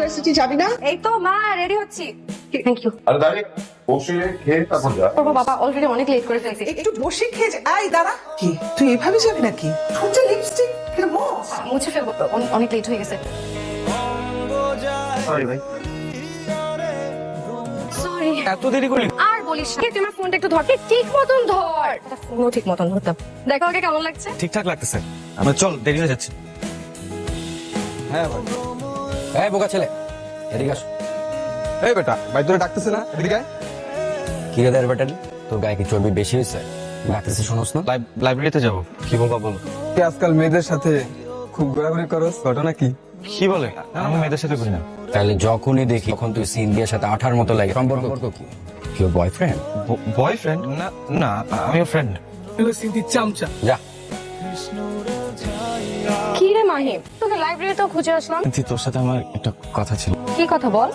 University যাবি না? এই তো মা রেডি হচ্ছি। Thank you. আরে দাঁড়িয়ে বসে খেয়ে তারপর যা। বাবা অলরেডি অনেক লেট করে ফেলছি। একটু বসে খেয়ে যা। আই দাঁড়া, কি তুই এভাবে যাবি নাকি? ঠোঁটে লিপস্টিক মুছে ফেলবো, অনেক লেট হয়ে গেছে। সরি ভাই, সরি। এত দেরি করলি? আর বলিস না, তুই আমার ফোনটা একটু ধর, ঠিক মতন ধর। ফোনও ঠিক মতন ধরতাম। দেখো আগে কেমন লাগছে? ঠিকঠাক লাগতেছে। আমরা চল, দেরি হয়ে যাচ্ছে। হ্যাঁ ভাই। এই বোকা ছেলে, এদিকে আস। এই বেটা, ভাই তোরে ডাকতেছে না? এদিকে আয়। কি রে ব্যাটারি, তোর গায়ে কি চর্বি বেশি হয়েছে? ডাকতেছে শোনোস না? লাইব্রেরিতে যাবো। কি বলবা বলো। তুই আজকাল মেয়েদের সাথে খুব ঘোরাঘুরি করস, ঘটনা কি? কি বলে? আমি মেয়েদের সাথে করি না। তাহলে যখনই দেখি তখন তুই সিনথিয়ার সাথে আঠার মতো লাগে। সম্পর্ক কি? কি বয়ফ্রেন্ড? বয়ফ্রেন্ড? না না, আমি ফ্রেন্ড। হলো সিন্ধি চামচা। যা। কি রে মাহিম, তোকে লাইব্রেরিতেও খুঁজে আসলাম। কিন্তু তোর সাথে আমার একটা কথা ছিল। কি কথা বল?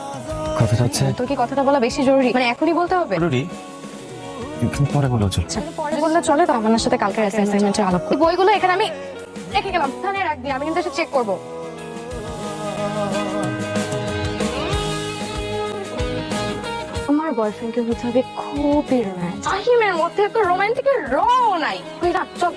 কথাটা হচ্ছে তোর কি কথাটা বলা বেশি জরুরি, মানে এখনই বলতে হবে? জরুরি, কিন্তু পরে বলো। চল। আচ্ছা, পরে বললে চলে। তো আমার সাথে কালকে অ্যাসাইনমেন্টের আলাপ করি। বইগুলো এখানে আমি রেখে গেলাম, থানে রাখবি, আমি কিন্তু এসে চেক করবো। আমার বয়ফ্রেন্ডকে হতে হবে খুবই রোম্যান্টিক। আহিমের মধ্যে তো রোম্যান্টিকের রও নাই। তুই রাখ, চল।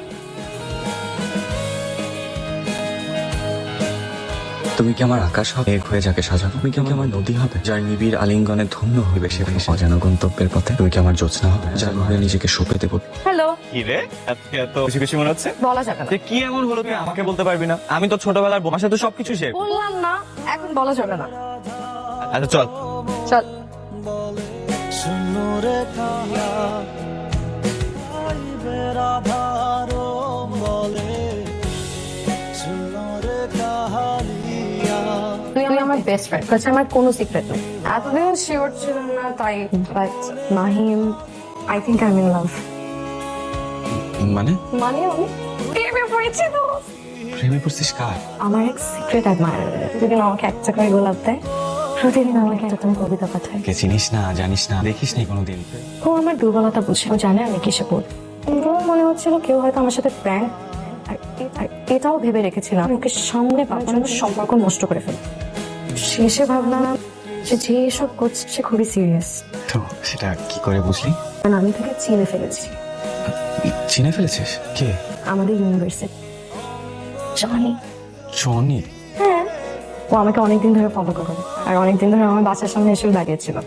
তুমি কি আমার আকাশ হবে, এক হয়ে যাকে সাজানো? তুমি কি আমার নদী হবে, যার নিবিড় আলিঙ্গনে ধন্য হইবে সে অজানা গন্তব্যের পথে? তুমি কি আমার জ্যোৎস্না হবে, যার ঘরে নিজেকে সঁপে দেব? হ্যালো। কি রে, আজকে এত বেশি বেশি মনে হচ্ছে? বলা যাবে না। যে কি এমন হলো তুই আমাকে বলতে পারবি না? আমি তো ছোটবেলার বোমার সাথে সবকিছু শেয়ার। বললাম না, এখন বলা যাবে না। আচ্ছা চল। চল। তুই আমার বেস্ট ফ্রেন্ড, কাছে আমার কোনো সিক্রেট নেই। এতদিন শিওর ছিলাম না তাই, but Mahim, I think I am in love. মানে মানে আমি প্রেমে পড়েছি। তো প্রেমে পড়ছিস কার? আমার এক সিক্রেট অ্যাডমায়ার, প্রতিদিন আমাকে একটা করে গোলাপ দেয়, প্রতিদিন আমাকে একটা করে কবিতা পাঠায়। কে চিনিস না, জানিস না, দেখিস নি কোনোদিন? ও আমার দুর্বলতা বুঝে, ও জানে আমি কিসে পড়ি। পুরো মনে হচ্ছিল কেউ হয়তো আমার সাথে প্র্যাঙ্ক, আর এটাও ভেবে রেখেছিলাম ওকে সামনে পাওয়ার জন্য সম্পর্ক নষ্ট করে ফেলি। শেষে ভাবলাম যে যে এসব করছে সে খুবই সিরিয়াস। তো সেটা কি করে বুঝলি? কারণ আমি তাকে চিনে ফেলেছি। চিনে ফেলেছিস? কে? আমাদের ইউনিভার্সিটি জনি। জনি? হ্যাঁ, ও আমাকে অনেকদিন ধরে ফলো করে, আর অনেকদিন ধরে আমার বাসার সামনে এসেও দাঁড়িয়েছিল।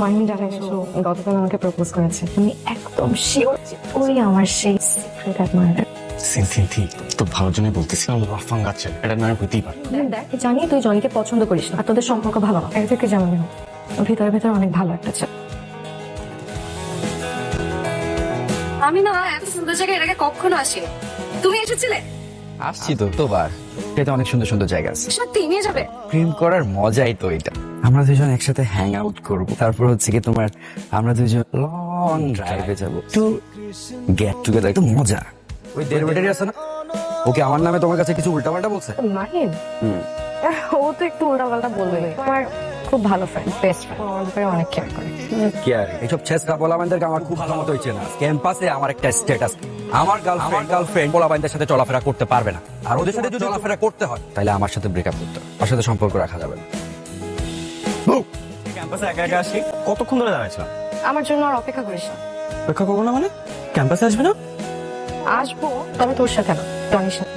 মাহিম জানাইছিল গতকাল আমাকে প্রপোজ করেছে। আমি একদম শিওর ওই আমার সেই সিক্রেট অ্যাডমায়ার। সিনথি, তো ভালোর জন্য বলতেছি। লাফাং গাছে এটা না হইতেই পারে। দেখ, জানি তুই জনিকে পছন্দ করিস না, আর তোদের সম্পর্ক ভালো না। এর থেকে জানাবি না, ভিতরে ভিতরে অনেক ভালো একটা ছেলে। আমি না এত সুন্দর জায়গায় এর আগে কখনো আসি। তুমি এসেছিলে? আসছি তো তোবার। এটা অনেক সুন্দর সুন্দর জায়গা আছে। সত্যি নিয়ে যাবে? প্রেম করার মজাই তো এটা। আমরা দুজন একসাথে হ্যাং আউট করবো, তারপর হচ্ছে কি তোমার আমরা দুজন লং ড্রাইভে যাবো, একটু গেট টুগেদার, একটু মজা। ওই দেড় ব্যাটারি আছে না, ওকে আমার নামে তোমার কাছে কিছু উল্টাপাল্টা বলছে? মাহিম, ও তো একটু উল্টাপাল্টা বলবে। আমার খুব ভালো ফ্রেন্ড, বেস্ট ফ্রেন্ড, আমার ব্যাপারে অনেক কেয়ার করে। কি আর এইসব ছেসরা পোলাবানদেরকে আমার খুব ভালো মতো হয়েছে না। ক্যাম্পাসে আমার একটা স্ট্যাটাস, আমার গার্লফ্রেন্ড পোলাবানদের সাথে চলাফেরা করতে পারবে না, আর ওদের সাথে যদি চলাফেরা করতে হয় তাহলে আমার সাথে ব্রেকআপ করতে হবে, আমার সাথে সম্পর্ক রাখা যাবে না। ক্যাম্পাসে একা একা আসি, কতক্ষণ ধরে দাঁড়াইছিলাম? আমার জন্য আর অপেক্ষা করিস না। অপেক্ষা করবো না মানে? ক্যাম্পাসে আসবে না? আসবো, তবে তোর সাথে না, টনির সাথে।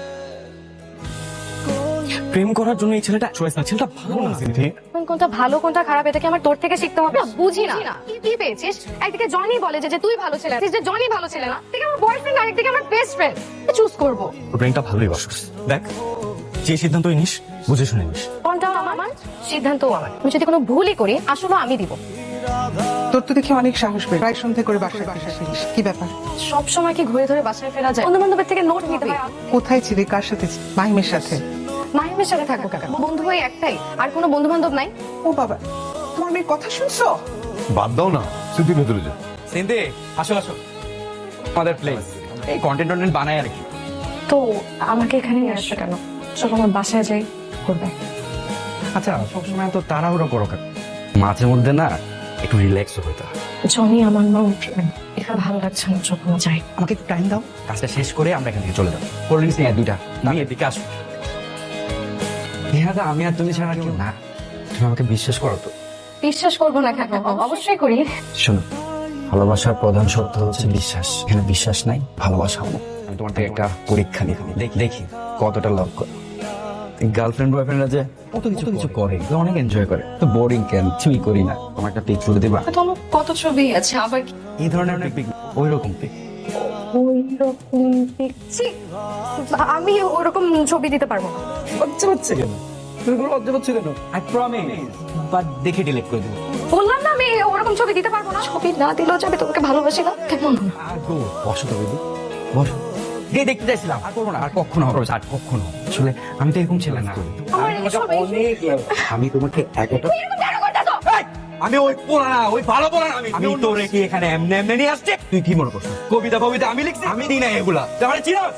প্রেম করার জন্য এই ছেলেটা চয়েস না, ছেলেটা ভালো না সিনথি। কোনটা ভালো কোনটা খারাপ এটা কি আমার তোর থেকে শিখতে হবে? বুঝি না কি পেয়েছিস। একদিকে জনি বলে যে তুই ভালো ছেলে, যে জনি ভালো ছেলে না, একদিকে আমার বয়ফ্রেন্ড, আরেকদিকে আমার বেস্ট ফ্রেন্ড। চুজ করবো। ব্রেনটা ভালোই বসস। দেখ, যে সিদ্ধান্তই নিস বুঝে শুনে নিস। কোনটাও আমার, সিদ্ধান্তও আমার। আমি যদি কোনো ভুলই করি আসলে আমি দিব। তোর তো দেখি অনেক সাহস পেয়ে প্রায় সন্ধ্যে করে বাসায় ফিরিস। কি ব্যাপার? সব সময় কি ঘুরে ধরে বাসায় ফেরা যায়? বন্ধু বান্ধবের থেকে নোট নিতে হয়। কোথায় ছিলি, কার সাথে ছিলি? মাহিমের সাথে? মাহিমের সাথে থাকবো কেন? বন্ধু ওই একটাই, আর কোনো বন্ধু বান্ধব নাই। ও বাবা, তোমার মেয়ের কথা শুনছো? বাদ দাও না, সিদ্ধি ভেতরে যা। সিনথি, আসো আসো, আমাদের প্লেস এই কন্টেন্ট বানায় আর কি। তো আমাকে এখানে নিয়ে আসছো কেন? চলো আমার বাসায় যাই, করবে। আচ্ছা, সবসময় তো তাড়াহুড়ো করো কেন? মাঝে মধ্যে না একটু রিল্যাক্স হইতে হয়। জনি আমার মন, এটা ভালো লাগছে না, চলো যাই। আমাকে একটু টাইম দাও, কাজটা শেষ করে আমরা এখান থেকে চলে যাবো। কোল্ড ড্রিঙ্কস নিয়ে দুইটা, তুমি এদিকে আসো। হ্যাঁ, আমি আর তুমি ছাড়া কেউ না। তুমি আমাকে বিশ্বাস করো তো? বিশ্বাস করবো না কেন? অবশ্যই করি। শোনো, ভালোবাসার প্রধান শর্ত হচ্ছে বিশ্বাস। এখানে বিশ্বাস নাই, ভালোবাসাও না। আমি তোমার থেকে একটা পরীক্ষা নিই, দেখি কতটা লাভ করে। গার্লফ্রেন্ড বয়ফ্রেন্ডরা যে কত কিছু করে, অনেক এনজয় করে, তো বোরিং কেন? কিছুই করি না। তোমার একটা পিক তুলে দিবা? তোমার কত ছবি আছে, আবার এই ধরনের একটা পিক, ওই রকম পিক। ওইরকম দেখছি আমি ওরকম ছবি দিতে পারবো না। লজ্জা হচ্ছে কেন? তুমি কোনো লজ্জা হচ্ছে কেন? আই প্রমিস, বাট দেখে ডিলিট করে দেবো। বললাম না আমি ওরকম ছবি দিতে পারবো না। ছবি না দিলেও যাবে, তোমাকে ভালোবাসি না কেমন? আর গো, বসো তো বেবি, বসো। গিয়ে দেখতে চাইছিলাম, আর করবো না, আর কখনো হবে, আর কখনো। আসলে আমি তো এরকম ছিলাম না। আমি তোমাকে এতটা, আমি ওই পোড়া, ওই ভালো পোড়া না। আমি তোরে কি এখানে এমনি এমনি নিয়ে আসছে? তুই কি মনে করছিস কবিতা আমি লিখছি? আমি দিই না এগুলা। তাহলে চিনস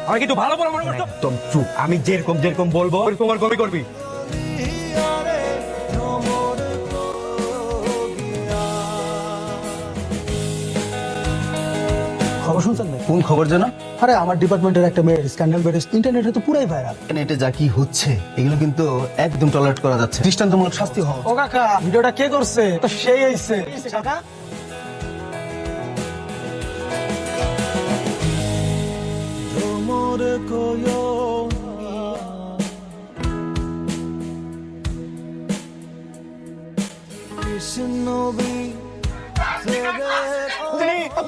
আমি কিন্তু ভালো পোড়া মনে করছো? একদম চুপ। আমি যেরকম বলবো তোমার কবি করবি। খবর শুনছেন না? কোন খবর জানা? আরে আমার ডিপার্টমেন্টের একটা মেয়ের স্ক্যান্ডাল বেরিয়েছে, ইন্টারনেটে তো পুরাই ভাইরাল। ইন্টারনেটে যা কি হচ্ছে এগুলো কিন্তু একদম টলারেট করা যাচ্ছে, দৃষ্টান্তমূলক শাস্তি হওয়া ও কাকা, ভিডিওটা কে করছে? তো সেই হইছে কাকা।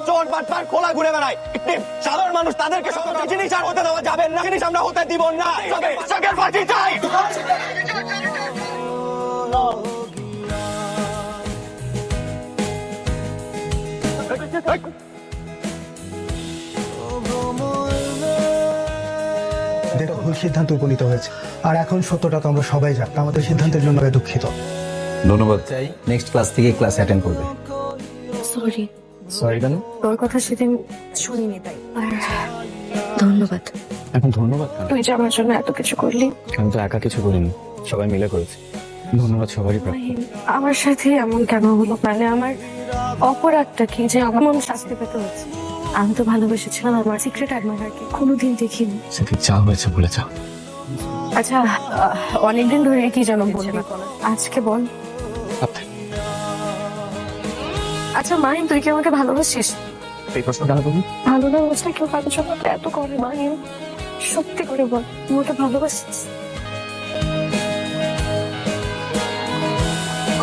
চোর বাটপার খোলা ঘুরে বেড়ায়, সাধারণ মানুষ তাদেরকে সমস্ত জিনিস আর হতে দেওয়া যাবে না। জিনিস আমরা হতে দিব না। চোখের ফাঁসি চাই। দেখো, ভুল সিদ্ধান্ত উপনীত হয়েছে, আর এখন সত্যটা তো আমরা সবাই জানি। আমাদের সিদ্ধান্তের জন্য আমি দুঃখিত। ধন্যবাদ। চাই নেক্সট ক্লাস থেকে ক্লাস অ্যাটেন্ড করবে। সরি, সরি কেন? তোর কথা সেদিন শুনিনি তাই। আর ধন্যবাদ। এখন ধন্যবাদ কেন? তুই যে আমার জন্য এত কিছু করলি। আমি তো একা কিছু করিনি, সবাই মিলে করেছি। ধন্যবাদ সবারই প্রাপ্য। আমার সাথে এমন কেন হলো? মানে আমার অপরাধটা কি যে আমার মন শাস্তি পেতে হচ্ছে? আমি তো ভালোবেসেছিলাম আমার সিক্রেট অ্যাডমায়ারকে, কোনোদিন দেখিনি। সেদিন যা হয়েছে ভুলে যাও। আচ্ছা, অনেকদিন ধরে কি যেন বলবি, আজকে বল। আচ্ছা মাহিন, তুই কি আমাকে ভালোবাসিস? এই প্রশ্ন কেন করবি? ভালো না বুঝলে কেউ কারোর জন্য এত করে? মাহিন, সত্যি করে বল, তুই আমাকে ভালোবাসিস?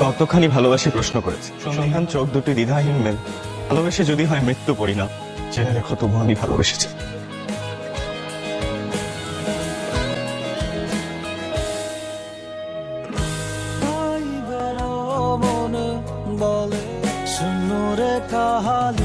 কতখানি ভালোবাসি প্রশ্ন করেছে। সন্ধান চোখ দুটি দ্বিধাহীন মেল। ভালোবেসে যদি হয় মৃত্যু পরিণাম, জেনে রেখো তবু আমি ভালোবেসেছি। বলে শূন্য রে কাহালি।